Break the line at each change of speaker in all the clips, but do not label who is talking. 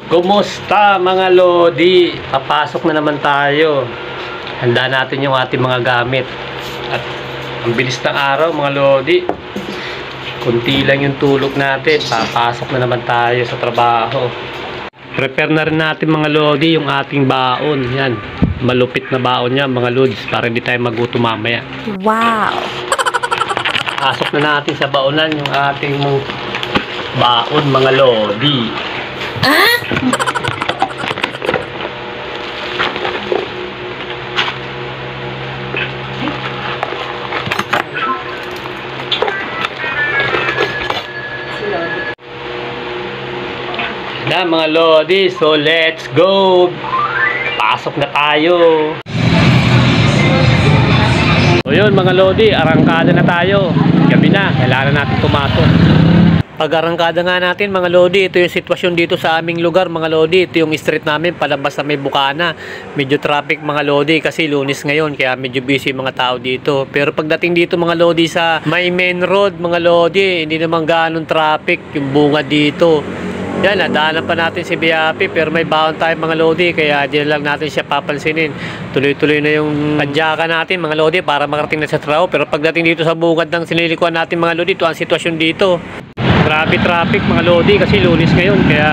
Kumusta mga Lodi? Papasok na naman tayo. Handa natin yung ating mga gamit. At ang bilis ng araw mga Lodi. Kunti lang yung tulog natin. Papasok na naman tayo sa trabaho. Prepare na rin natin mga Lodi yung ating baon. Yan. Malupit na baon niya mga Lods para hindi tayo magutom mamaya.
Wow!
Pasok na natin sa baonan yung ating baon mga Lodi. Na mga Lodi, so let's go! Pasok na tayo! So yun mga Lodi, arangkada na tayo. Gabi na, kailangan natin pumasok. Pag-arangkada nga natin mga Lodi, ito yung sitwasyon dito sa aming lugar mga Lodi. Ito yung street namin, palabas na may bukana. Medyo traffic mga Lodi kasi Lunes ngayon, kaya medyo busy mga tao dito. Pero pagdating dito mga Lodi sa may main road mga Lodi, hindi naman ganong traffic yung bunga dito. Yan, nadaanan pa natin si Biapi pero may baon tayo mga Lodi, kaya diyan lang natin siya papansinin. Tuloy-tuloy na yung padjaka natin mga Lodi para makarating na sa trabaho. Pero pagdating dito sa bungad ng sinilikuan natin mga Lodi, ito ang sitwasyon dito. Grabe traffic mga Lodi kasi Lunes ngayon, kaya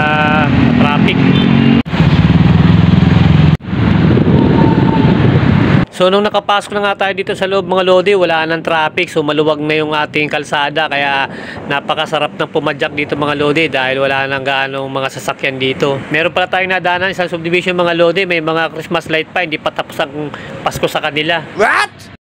traffic. So nung nakapasok na nga tayo dito sa loob mga Lodi, wala nang traffic. So maluwag na yung ating kalsada, kaya napakasarap ng pumadyak dito mga Lodi dahil wala nang gaano mga sasakyan dito. Meron pala tayong nadaanan sa subdivision mga Lodi, may mga Christmas light pa, hindi pa tapos ang Pasko sa kanila. What?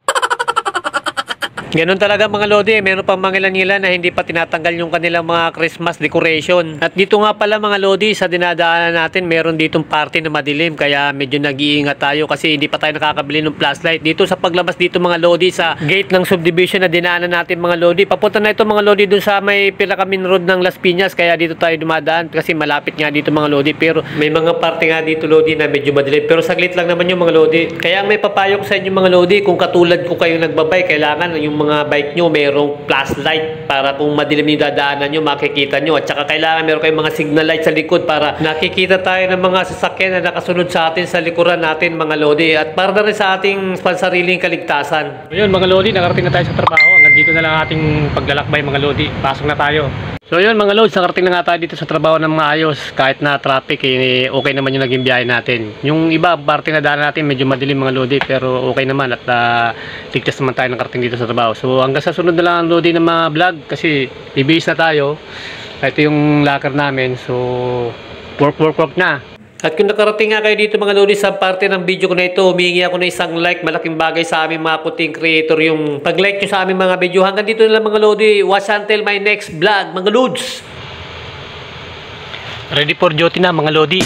Ganun talaga mga Lodi, meron pang mga ilan na hindi pa tinatanggal yung kanilang mga Christmas decoration. At dito nga pala mga Lodi, sa dinadaanan natin, meron ditong party na madilim, kaya medyo nag-iingat tayo kasi hindi pa tayo nakakabili ng flashlight. Dito sa paglabas dito mga Lodi sa gate ng subdivision na dinaanan natin mga Lodi, papunta na ito mga Lodi dun sa may Pilakamin Road ng Las Piñas, kaya dito tayo dumadaan kasi malapit nga dito mga Lodi. Pero may mga party nga dito Lodi na medyo madilim, pero saglit lang naman yung mga Lodi. Kaya may papayo ko sa inyo mga Lodi, kung katulad ko kayo nagbabay, kailangan yung mga bike nyo merong flashlight para kung madilim yung dadaanan nyo makikita nyo, at saka kailangan meron kayong mga signal light sa likod para nakikita tayo ng mga sasakyan na nakasunod sa atin sa likuran natin mga Lodi, at para na rin sa ating pansariling kaligtasan. Ayun mga Lodi, nakarating na tayo sa trabaho. Hanggang dito na lang ating paglalakbay mga Lodi, pasok na tayo. So yun mga Lods, nakarating na nga tayo dito sa trabaho ng maayos. Kahit na traffic, okay naman yung naging biyahe natin. Yung iba, parte na daan natin, medyo madilim mga Lodi, pero okay naman at ligtas naman tayo nakarating dito sa trabaho. So hanggang sa sunod na lang Lodi ng mga vlog kasi ibihis na tayo. Ito yung locker namin, so work na. At kung nakarating nga kayo dito mga Lodi sa parte ng video ko na ito, humingi ako ng isang like. Malaking bagay sa aming mga puting creator yung pag-like nyo sa aming mga video. Hanggang dito na lang mga Lodi. Watch until my next vlog mga Lods. Ready for duty na mga Lodi.